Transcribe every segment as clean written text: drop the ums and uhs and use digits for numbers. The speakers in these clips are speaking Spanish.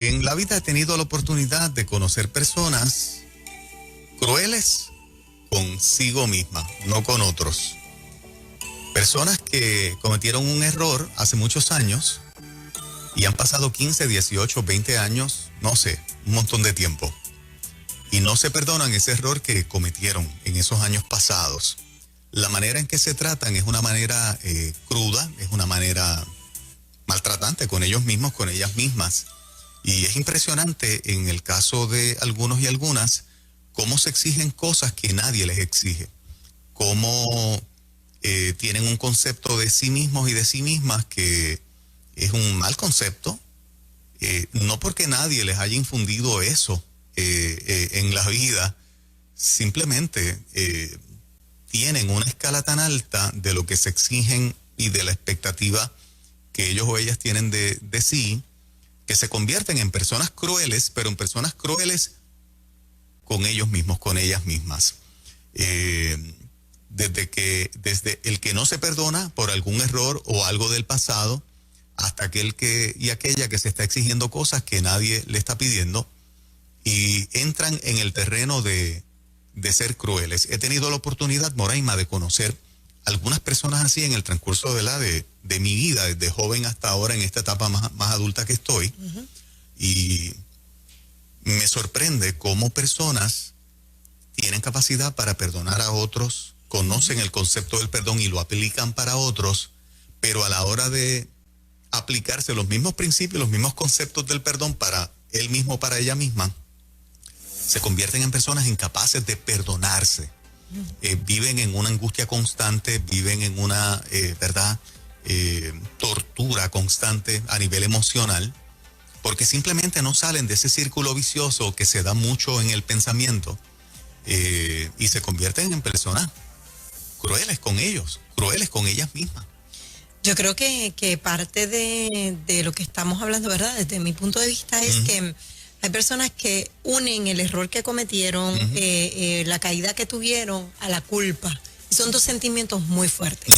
En la vida he tenido la oportunidad de conocer personas crueles consigo misma, no con otros. Personas que cometieron un error hace muchos años y han pasado 15, 18, 20 años, no sé, un montón de tiempo. Y no se perdonan ese error que cometieron en esos años pasados. La manera en que se tratan es una manera cruda, es una manera maltratante con ellos mismos, con ellas mismas. Y es impresionante en el caso de algunos y algunas cómo se exigen cosas que nadie les exige. Cómo tienen un concepto de sí mismos y de sí mismas que es un mal concepto. No porque nadie les haya infundido eso en la vida, simplemente tienen una escala tan alta de lo que se exigen y de la expectativa que ellos o ellas tienen de sí, que se convierten en personas crueles, pero en personas crueles con ellos mismos, con ellas mismas. Desde el que no se perdona por algún error o algo del pasado, hasta aquel que y aquella que se está exigiendo cosas que nadie le está pidiendo y entran en el terreno de ser crueles. He tenido la oportunidad, Moraima, de conocer algunas personas así en el transcurso de mi vida, desde joven hasta ahora, en esta etapa más adulta que estoy. Uh-huh. Y me sorprende cómo personas tienen capacidad para perdonar a otros, conocen el concepto del perdón y lo aplican para otros, pero a la hora de aplicarse los mismos principios, los mismos conceptos del perdón para él mismo, para ella misma, se convierten en personas incapaces de perdonarse. Viven en una angustia constante, viven en una, tortura constante a nivel emocional, porque simplemente no salen de ese círculo vicioso que se da mucho en el pensamiento y se convierten en personas crueles con ellos, crueles con ellas mismas. Yo creo que parte de lo que estamos hablando, ¿verdad? Desde mi punto de vista es que hay personas que unen el error que cometieron, la caída que tuvieron, a la culpa. Y son dos sentimientos muy fuertes.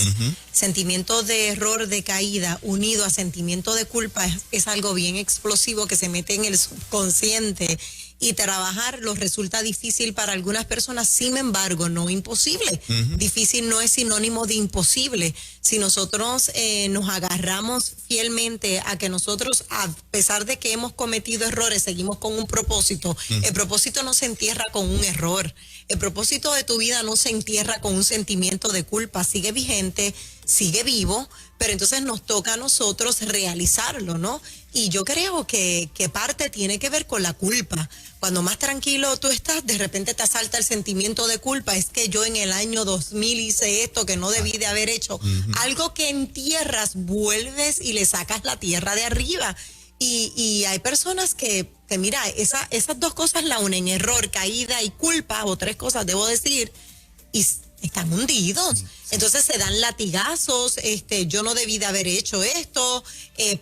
Sentimiento de error, de caída, unido a sentimiento de culpa, es algo bien explosivo que se mete en el subconsciente. Y trabajarlo resulta difícil para algunas personas, sin embargo, no imposible. Difícil no es sinónimo de imposible. Si nosotros nos agarramos fielmente a que nosotros, a pesar de que hemos cometido errores, seguimos con un propósito. El propósito no se entierra con un error. El propósito de tu vida no se entierra con un sentimiento de culpa. Sigue vigente, sigue vivo, pero entonces nos toca a nosotros realizarlo, ¿no? Y yo creo que parte tiene que ver con la culpa. Cuando más tranquilo tú estás, de repente te asalta el sentimiento de culpa. Es que yo en el año 2000 hice esto que no debí de haber hecho. Algo que entierras, vuelves y le sacas la tierra de arriba. Y hay personas que mira, esas dos cosas la unen, error, caída y culpa, o tres cosas debo decir, y están hundidos. Entonces se dan latigazos, yo no debí de haber hecho esto,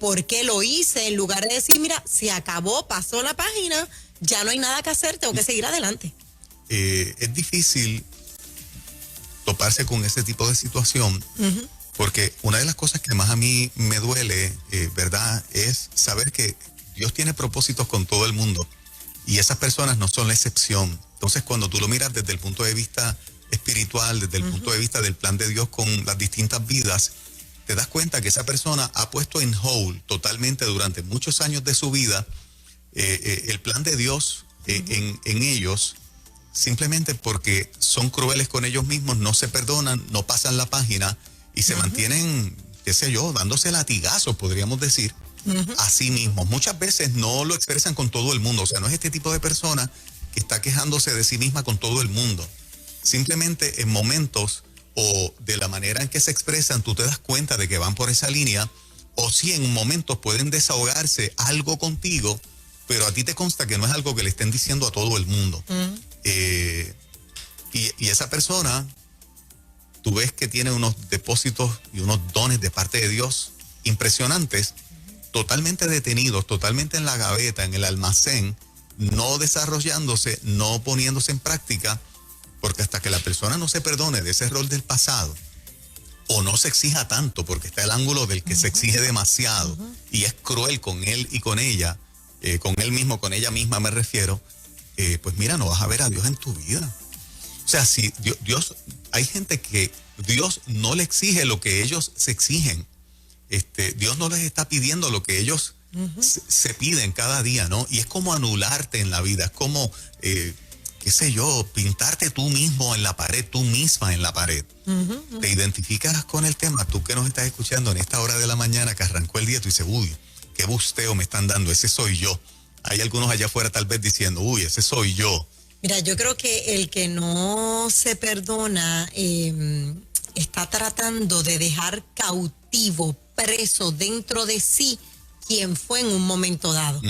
¿por qué lo hice? En lugar de decir, mira, se acabó, pasó la página, ya no hay nada que hacer, tengo que seguir adelante. Es difícil toparse con ese tipo de situación, porque una de las cosas que más a mí me duele, ¿verdad?, es saber que Dios tiene propósitos con todo el mundo y esas personas no son la excepción. Entonces, cuando tú lo miras desde el punto de vista espiritual, desde el punto de vista del plan de Dios con las distintas vidas, te das cuenta que esa persona ha puesto en hold totalmente durante muchos años de su vida el plan de Dios en ellos, simplemente porque son crueles con ellos mismos, no se perdonan, no pasan la página y se mantienen, qué sé yo, dándose latigazos, podríamos decir, a sí mismos. Muchas veces no lo expresan con todo el mundo, o sea, no es este tipo de persona que está quejándose de sí misma con todo el mundo. Simplemente en momentos o de la manera en que se expresan, tú te das cuenta de que van por esa línea, o si en momentos pueden desahogarse algo contigo, pero a ti te consta que no es algo que le estén diciendo a todo el mundo. Y esa persona, tú ves que tiene unos depósitos y unos dones de parte de Dios impresionantes, totalmente detenidos, totalmente en la gaveta, en el almacén, no desarrollándose, no poniéndose en práctica, porque hasta que la persona no se perdone de ese error del pasado, o no se exija tanto, porque está el ángulo del que se exige demasiado y es cruel con él y con ella, con él mismo, con ella misma me refiero, pues mira, no vas a ver a Dios en tu vida. O sea, si Dios, hay gente que Dios no le exige lo que ellos se exigen. Dios no les está pidiendo lo que ellos se piden cada día, ¿no? Y es como anularte en la vida, es como, qué sé yo, pintarte tú mismo en la pared, tú misma en la pared. Te identificas con el tema, tú que nos estás escuchando en esta hora de la mañana que arrancó el día, tú dices, uy, qué busteo me están dando, ese soy yo. Hay algunos allá afuera tal vez diciendo, uy, ese soy yo. Mira, yo creo que el que no se perdona está tratando de dejar cautivo, preso dentro de sí quien fue en un momento dado.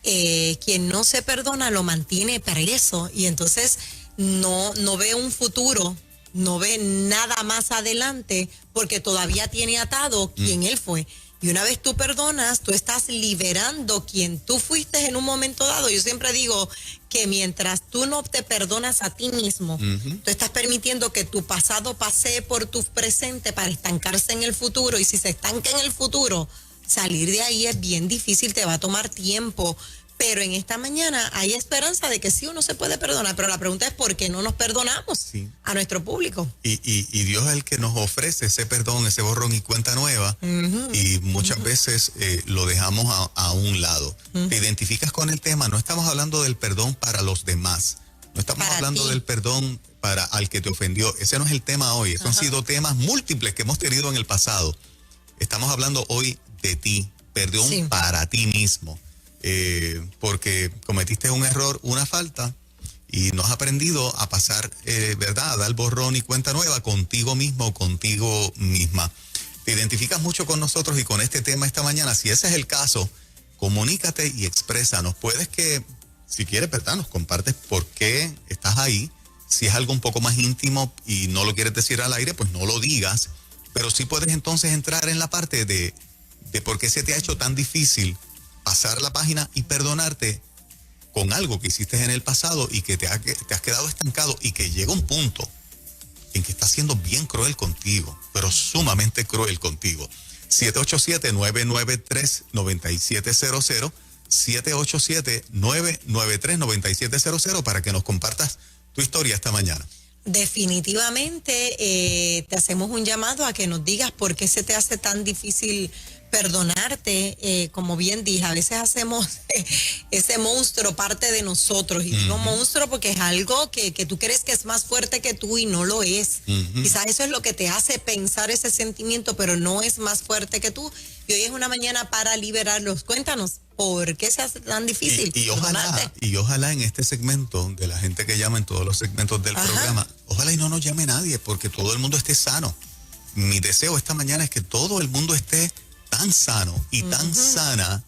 Quien no se perdona lo mantiene preso y entonces no ve un futuro, no ve nada más adelante porque todavía tiene atado quien él fue. Y una vez tú perdonas, tú estás liberando quien tú fuiste en un momento dado. Yo siempre digo que mientras tú no te perdonas a ti mismo, tú estás permitiendo que tu pasado pase por tu presente para estancarse en el futuro. Y si se estanca en el futuro, salir de ahí es bien difícil, te va a tomar tiempo. Pero en esta mañana hay esperanza de que sí uno se puede perdonar, pero la pregunta es ¿por qué no nos perdonamos a nuestro público? Y Dios es el que nos ofrece ese perdón, ese borrón y cuenta nueva, y muchas veces lo dejamos a un lado. Te identificas con el tema, no estamos hablando del perdón para los demás, no estamos hablando del perdón para al que te ofendió, ese no es el tema hoy, esos han sido temas múltiples que hemos tenido en el pasado. Estamos hablando hoy de ti, perdón para ti mismo. Porque cometiste un error, una falta y no has aprendido a pasar, ¿verdad? A dar borrón y cuenta nueva contigo mismo o contigo misma. Te identificas mucho con nosotros y con este tema esta mañana. Si ese es el caso, comunícate y exprésanos. Puedes que, si quieres, ¿verdad? Nos compartes por qué estás ahí. Si es algo un poco más íntimo y no lo quieres decir al aire, pues no lo digas. Pero sí puedes entonces entrar en la parte de por qué se te ha hecho tan difícil pasar la página y perdonarte con algo que hiciste en el pasado y que te has quedado estancado y que llega un punto en que estás siendo bien cruel contigo, pero sumamente cruel contigo. 787-993-9700, 787-993-9700 para que nos compartas tu historia esta mañana. Definitivamente te hacemos un llamado a que nos digas por qué se te hace tan difícil perdonarte. Como bien dije, a veces hacemos ese monstruo parte de nosotros, y digo monstruo porque es algo que tú crees que es más fuerte que tú y no lo es. Quizás eso es lo que te hace pensar ese sentimiento, pero no es más fuerte que tú, y hoy es una mañana para liberarlos. Cuéntanos, ¿por qué se hace tan difícil? Y ojalá en este segmento, de la gente que llama en todos los segmentos del programa, ojalá y no nos llame nadie, porque todo el mundo esté sano. Mi deseo esta mañana es que todo el mundo esté tan sano y tan sana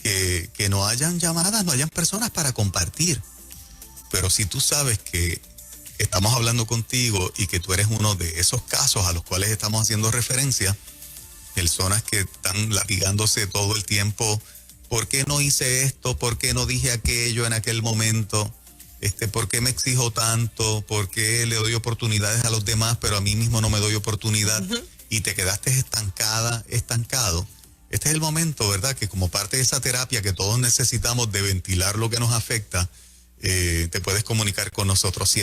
que no hayan llamadas, no hayan personas para compartir. Pero si tú sabes que estamos hablando contigo y que tú eres uno de esos casos a los cuales estamos haciendo referencia, personas que están latigándose todo el tiempo, ¿por qué no hice esto? ¿Por qué no dije aquello en aquel momento? ¿Por qué me exijo tanto? ¿Por qué le doy oportunidades a los demás, pero a mí mismo no me doy oportunidad? Y te quedaste estancado. Este es el momento, ¿verdad? Que como parte de esa terapia que todos necesitamos de ventilar lo que nos afecta, te puedes comunicar con nosotros.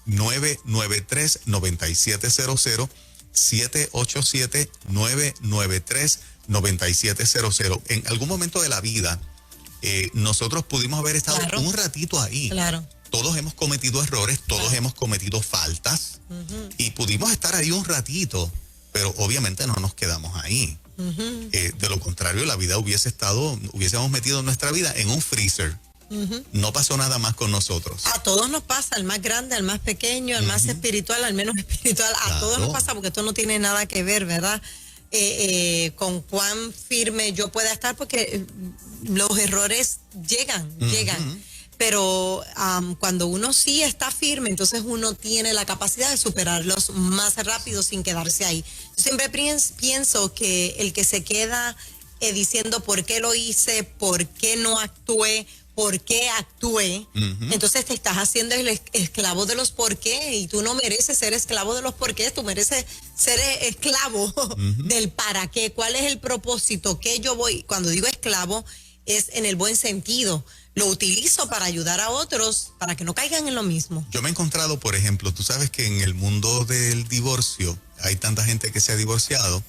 787-993-9700, 787-993-9700. En algún momento de la vida, nosotros pudimos haber estado un ratito ahí. Claro. Todos hemos cometido errores, todos hemos cometido faltas, y pudimos estar ahí un ratito, pero obviamente no nos quedamos ahí. De lo contrario, la vida hubiésemos metido nuestra vida en un freezer. No pasó nada más con nosotros. A todos nos pasa, al más grande, al más pequeño, al más espiritual, al menos espiritual. A todos nos pasa, porque esto no tiene nada que ver, ¿verdad? Con cuán firme yo pueda estar, porque los errores llegan. Pero cuando uno sí está firme, entonces uno tiene la capacidad de superarlos más rápido sin quedarse ahí. Yo siempre pienso que el que se queda diciendo por qué lo hice, por qué no actué, por qué actué, entonces te estás haciendo el esclavo de los por qué, y tú no mereces ser esclavo de los por qué, tú mereces ser esclavo del para qué, cuál es el propósito, qué yo voy. Cuando digo esclavo, es en el buen sentido. Lo utilizo para ayudar a otros, para que no caigan en lo mismo. Yo me he encontrado, por ejemplo, tú sabes que en el mundo del divorcio hay tanta gente que se ha divorciado.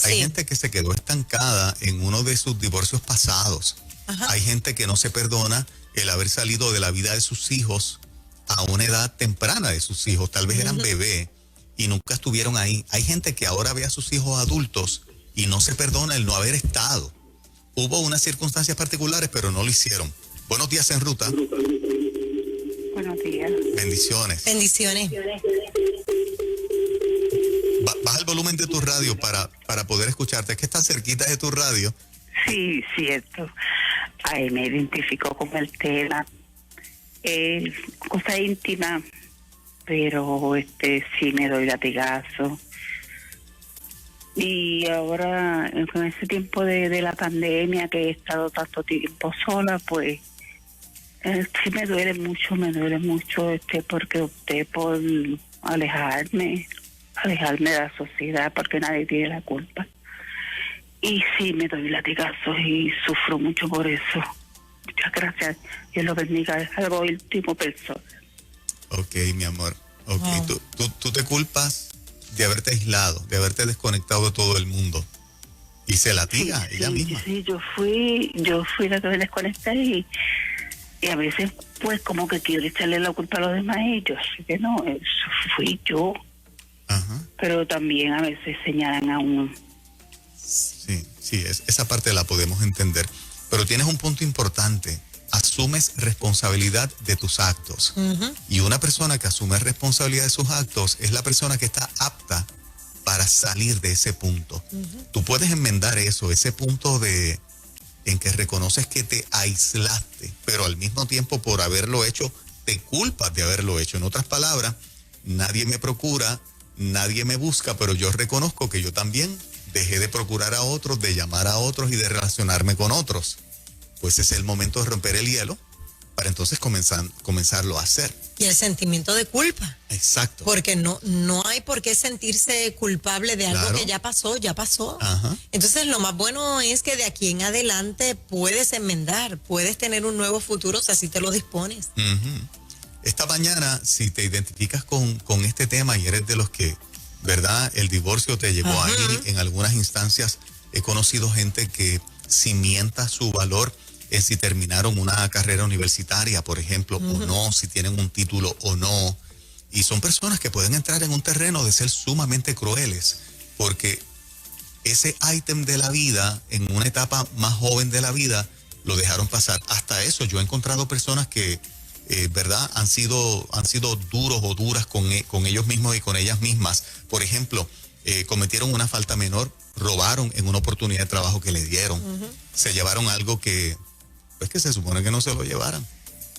Hay gente que se quedó estancada en uno de sus divorcios pasados. Ajá. Hay gente que no se perdona el haber salido de la vida de sus hijos a una edad temprana de sus hijos. Tal vez eran bebé y nunca estuvieron ahí. Hay gente que ahora ve a sus hijos adultos y no se perdona el no haber estado. Hubo unas circunstancias particulares, pero no lo hicieron. Buenos días en ruta. Buenos días. Bendiciones. Bendiciones. Baja el volumen de tu radio para poder escucharte. Es que estás cerquita de tu radio. Sí, cierto. Ay, me identifico con el tema. Cosa íntima, pero sí me doy latigazo. Y ahora, con ese tiempo de la pandemia, que he estado tanto tiempo sola, pues sí me duele mucho, porque opté por alejarme de la sociedad, porque nadie tiene la culpa. Y sí, me doy latigazos y sufro mucho por eso. Muchas gracias. Dios lo bendiga. Es algo último, persona. Ok, mi amor. Ok, Wow. tú te culpas de haberte aislado, de haberte desconectado de todo el mundo. Y se latiga ella misma. Sí, yo fui la que me desconecté y a veces pues como que quiero echarle la culpa a los demás y yo sé que no, eso fui yo. Ajá. Pero también a veces señalan a uno. Sí, esa parte la podemos entender. Pero tienes un punto importante. Asumes responsabilidad de tus actos. Y una persona que asume responsabilidad de sus actos es la persona que está apta para salir de ese punto. Tú puedes enmendar eso, ese punto en que reconoces que te aislaste, pero al mismo tiempo por haberlo hecho, te culpas de haberlo hecho. En otras palabras, nadie me procura, nadie me busca, pero yo reconozco que yo también dejé de procurar a otros, de llamar a otros y de relacionarme con otros. Pues es el momento de romper el hielo para entonces comenzarlo a hacer. Y el sentimiento de culpa. Exacto. Porque no hay por qué sentirse culpable de algo Claro. que ya pasó. Ajá. Entonces lo más bueno es que de aquí en adelante puedes enmendar, puedes tener un nuevo futuro si así te lo dispones. Ujú. Esta mañana, si te identificas con este tema y eres de los que, ¿verdad? El divorcio te llevó Ajá. ahí. En algunas instancias he conocido gente que cimienta su valor en si terminaron una carrera universitaria, por ejemplo, o no, si tienen un título o no. Y son personas que pueden entrar en un terreno de ser sumamente crueles, porque ese ítem de la vida, en una etapa más joven de la vida, lo dejaron pasar. Hasta eso, yo he encontrado personas que, ¿verdad? Han sido duros o duras con ellos mismos y con ellas mismas. Por ejemplo, cometieron una falta menor, robaron en una oportunidad de trabajo que le dieron, se llevaron algo que se supone que no se lo llevaran.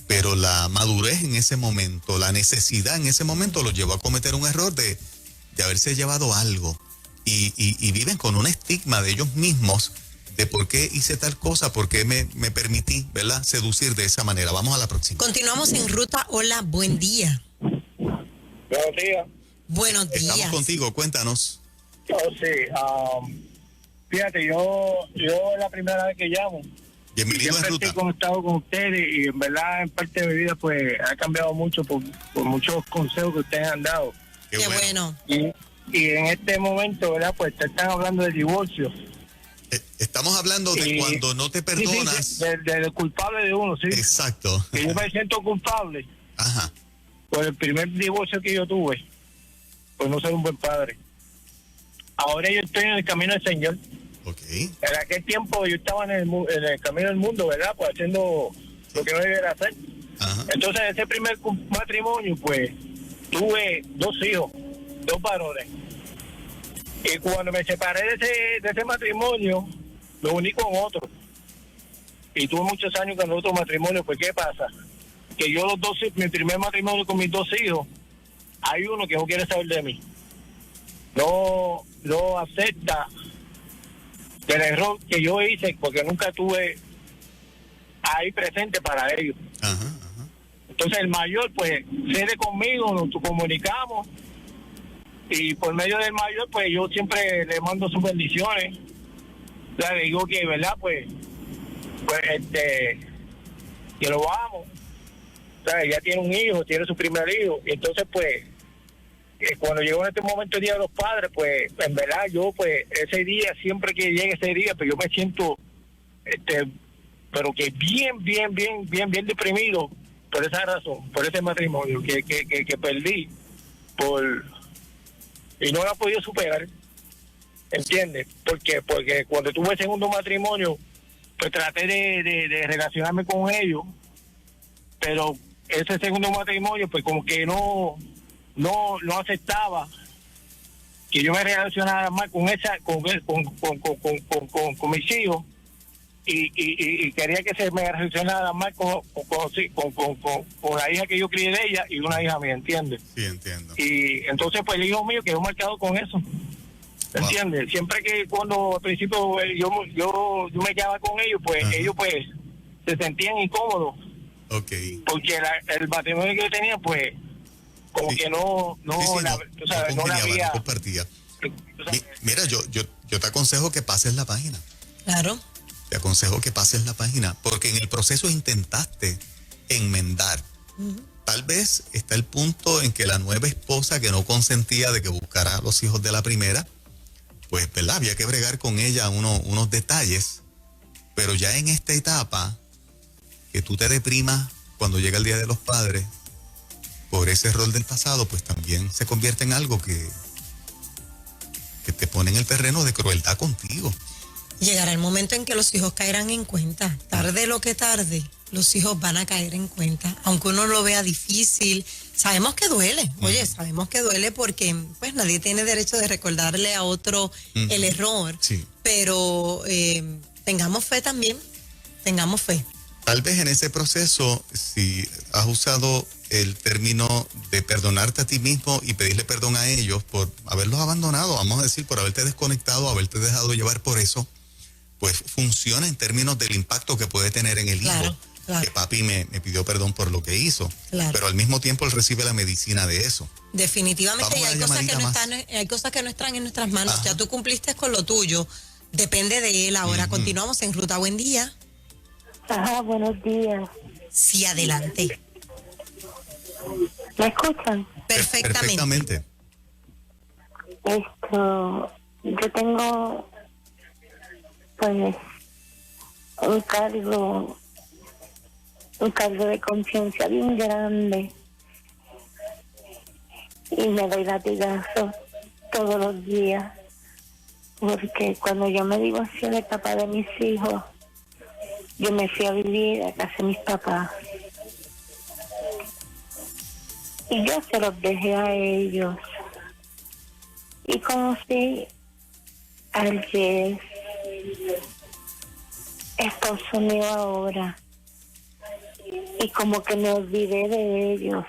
Pero la madurez en ese momento, la necesidad en ese momento los llevó a cometer un error de haberse llevado algo. Y viven con un estigma de ellos mismos de por qué hice tal cosa, por qué me permití, ¿verdad?, seducir de esa manera. Vamos a la próxima. Continuamos en ruta. Hola, buen día. Buenos días. Buenos días. Estamos contigo, cuéntanos. Fíjate, yo es la primera vez que llamo. Bienvenido en Siempre ruta. estoy conectado con ustedes y en verdad en parte de mi vida pues ha cambiado mucho por muchos consejos que ustedes han dado. Qué bueno. Y en este momento, ¿verdad? Pues te están hablando de divorcio. Estamos hablando de Y- cuando no te Sí, perdonas. sí, del culpable de uno, sí. Exacto. Que yo me siento culpable Ajá. por el primer divorcio que yo tuve, por no ser un buen padre. Ahora yo estoy en el camino del Señor. Ok. En aquel tiempo yo estaba en el camino del mundo, ¿verdad? Pues haciendo lo que no debiera hacer. Ajá. Entonces, ese primer matrimonio, pues, tuve 2 hijos, 2 varones. Y cuando me separé de ese matrimonio, me uní con otro. Y tuve muchos años con otro matrimonio, pues, ¿qué pasa? Que yo mi primer matrimonio con mis 2 hijos, hay uno que no quiere saber de mí. No acepta del error que yo hice porque nunca estuve ahí presente para ellos. Ajá. Ajá. Entonces el mayor pues cede conmigo, nos comunicamos y por medio del mayor pues yo siempre le mando sus bendiciones. O sea, le digo que verdad pues pues yo lo amo. O sea, ella tiene un hijo, tiene su primer hijo, y entonces pues cuando llegó en este momento el Día de los Padres, pues en verdad yo pues ese día, siempre que llegue ese día, pues yo me siento pero que bien deprimido por esa razón, por ese matrimonio que perdí y no lo he podido superar, ¿entiendes? Porque cuando tuve el segundo matrimonio, pues traté de relacionarme con ellos, pero ese segundo matrimonio pues como que no aceptaba que yo me relacionara más con mis hijos, y quería que se me relacionara más con la hija que yo crié de ella y una hija mía, ¿entiendes? Sí, entiendo. Y entonces pues el hijo mío quedó marcado con eso, ¿entiendes? Siempre que cuando al principio yo me quedaba con ellos, pues ellos pues se sentían incómodos. Okay. Porque el matrimonio que yo tenía, pues como que no la había. No compartía. Mira, yo te aconsejo que pases la página. Claro. Te aconsejo que pases la página, porque en el proceso intentaste enmendar. Tal vez está el punto en que la nueva esposa, que no consentía de que buscara a los hijos de la primera, pues, ¿verdad? Había que bregar con ella unos detalles, pero ya en esta etapa, que tú te deprimas cuando llega el Día de los Padres por ese error del pasado, pues también se convierte en algo que te pone en el terreno de crueldad contigo. Llegará el momento en que los hijos caerán en cuenta. Tarde lo que tarde, los hijos van a caer en cuenta. Aunque uno lo vea difícil, sabemos que duele. Oye, sabemos que duele porque pues nadie tiene derecho de recordarle a otro el error. Sí. Pero tengamos fe también, tengamos fe. Tal vez en ese proceso, si has usado el término de perdonarte a ti mismo y pedirle perdón a ellos por haberlos abandonado, vamos a decir, por haberte desconectado, haberte dejado llevar por eso, pues funciona en términos del impacto que puede tener en el hijo. Claro. Que papi me pidió perdón por lo que hizo, pero al mismo tiempo él recibe la medicina de eso. Definitivamente, y hay cosas que no están en nuestras manos. Ajá. Ya tú cumpliste con lo tuyo, depende de él. Ahora continuamos en Ruta. Buen día. Ajá, buenos días. Sí, adelante. ¿Me escuchan? Perfectamente. Yo tengo pues un cargo de conciencia bien grande y me doy latigazos todos los días, porque cuando yo me divorcié del papá de mis hijos, yo me fui a vivir a casa de mis papás y yo se los dejé a ellos y conocí al Jess, esposo mío ahora, y como que me olvidé de ellos.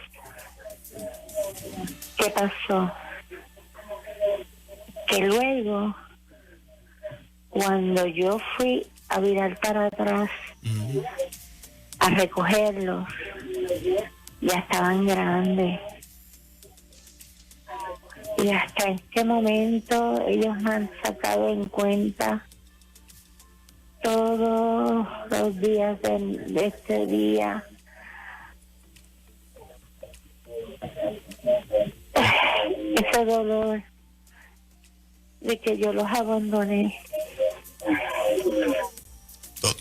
¿Qué pasó? Que luego, cuando yo fui a virar para atrás a recogerlos, ya estaban grandes. Y hasta este momento ellos me han sacado en cuenta todos los días de este día. Ese dolor de que yo los abandoné.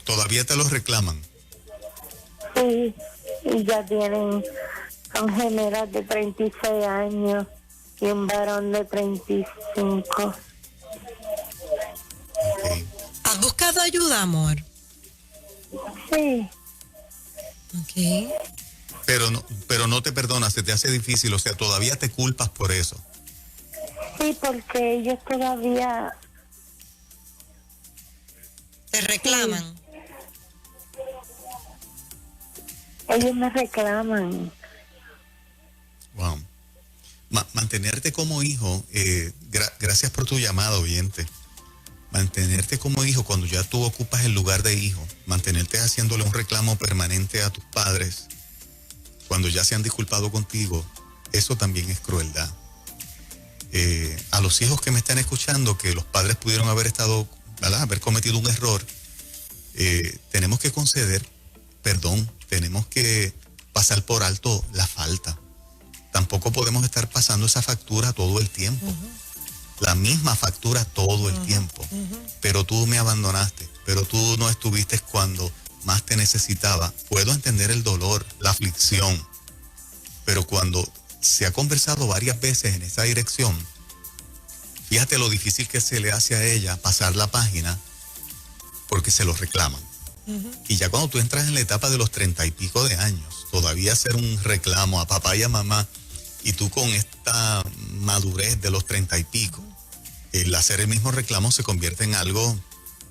¿Todavía te los reclaman? Sí, y ya son gemelas de 36 años y un varón de 35. Okay. ¿Has buscado ayuda, amor? Sí. Ok. Pero no te perdonas, se te hace difícil, o sea, todavía te culpas por eso. Sí, porque ellos todavía... ¿Te reclaman? Sí. Ellos me reclaman. Wow. Mantenerte como hijo, gracias por tu llamada, oyente. Mantenerte como hijo cuando ya tú ocupas el lugar de hijo, mantenerte haciéndole un reclamo permanente a tus padres, cuando ya se han disculpado contigo, eso también es crueldad. A los hijos que me están escuchando, que los padres pudieron haber haber cometido un error, tenemos que conceder perdón, tenemos que pasar por alto la falta. Tampoco podemos estar pasando esa factura todo el tiempo. La misma factura todo el tiempo. Pero tú me abandonaste, pero tú no estuviste cuando más te necesitaba. Puedo entender el dolor, la aflicción, pero cuando se ha conversado varias veces en esa dirección, fíjate lo difícil que se le hace a ella pasar la página porque se lo reclaman. Y ya cuando tú entras en la etapa de los 30 y pico de años, todavía hacer un reclamo a papá y a mamá, y tú con esta madurez de los 30 y pico, el hacer el mismo reclamo se convierte en algo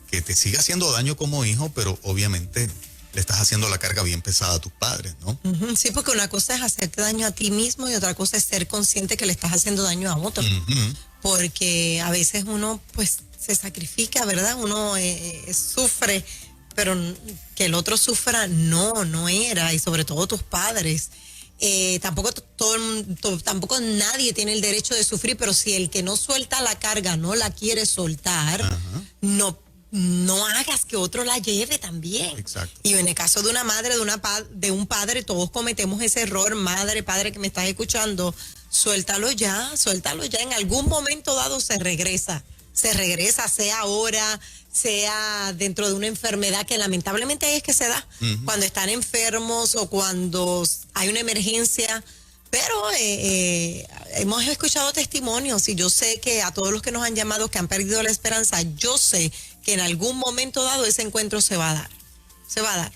que te sigue haciendo daño como hijo, pero obviamente le estás haciendo la carga bien pesada a tus padres, ¿no? Sí, porque una cosa es hacerte daño a ti mismo y otra cosa es ser consciente que le estás haciendo daño a otro. Porque a veces uno pues se sacrifica, ¿verdad? Uno sufre, pero que el otro sufra no era, y sobre todo tus padres. Tampoco nadie tiene el derecho de sufrir, pero si el que no suelta la carga no la quiere soltar, no hagas que otro la lleve también. Exacto. Y en el caso de una madre, de un padre, todos cometemos ese error. Madre, padre que me estás escuchando, suéltalo ya. En algún momento dado se regresa, sea ahora, sea dentro de una enfermedad que lamentablemente ahí es que se da, cuando están enfermos o cuando hay una emergencia. Pero hemos escuchado testimonios y yo sé que a todos los que nos han llamado que han perdido la esperanza, yo sé que en algún momento dado ese encuentro se va a dar.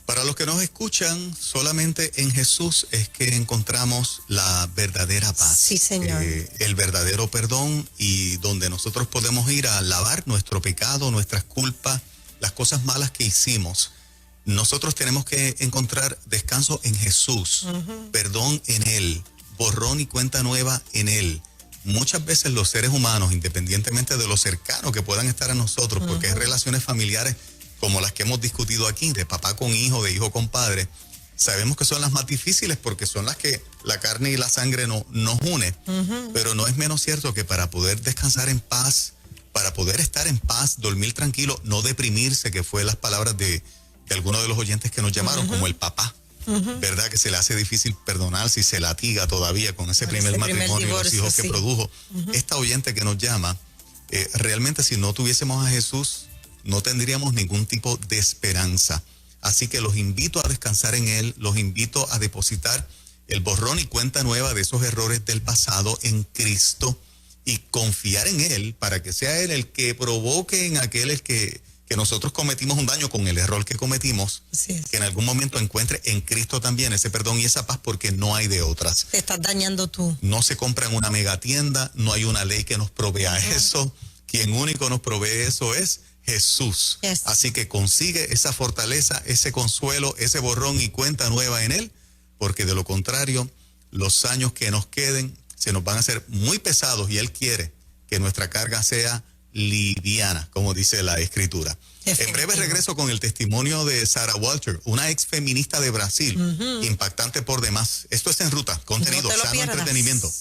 Para los que nos escuchan, solamente en Jesús es que encontramos la verdadera paz. Sí, Señor. El verdadero perdón, y donde nosotros podemos ir a lavar nuestro pecado, nuestras culpas, las cosas malas que hicimos. Nosotros tenemos que encontrar descanso en Jesús, perdón en Él, borrón y cuenta nueva en Él. Muchas veces los seres humanos, independientemente de lo cercano que puedan estar a nosotros, porque hay relaciones familiares como las que hemos discutido aquí, de papá con hijo, de hijo con padre, sabemos que son las más difíciles porque son las que la carne y la sangre nos une. Pero no es menos cierto que para poder descansar en paz, para poder estar en paz, dormir tranquilo, no deprimirse, que fue las palabras de algunos de los oyentes que nos llamaron, como el papá, ¿verdad? Que se le hace difícil perdonar si se latiga todavía con ese primer matrimonio y los hijos que produjo. Esta oyente que nos llama, realmente si no tuviésemos a Jesús, no tendríamos ningún tipo de esperanza. Así que los invito a descansar en Él, los invito a depositar el borrón y cuenta nueva de esos errores del pasado en Cristo y confiar en Él para que sea Él el que provoque en aquel que nosotros cometimos un daño con el error que cometimos, que en algún momento encuentre en Cristo también ese perdón y esa paz, porque no hay de otras. Te estás dañando tú. No se compra en una megatienda, no hay una ley que nos provea eso. Quien único nos provee eso es Jesús. Así que consigue esa fortaleza, ese consuelo, ese borrón y cuenta nueva en Él, porque de lo contrario, los años que nos queden se nos van a hacer muy pesados y Él quiere que nuestra carga sea liviana, como dice la Escritura. En breve regreso con el testimonio de Sarah Walter, una ex feminista de Brasil, impactante por demás. Esto es En Ruta, contenido, sano entretenimiento.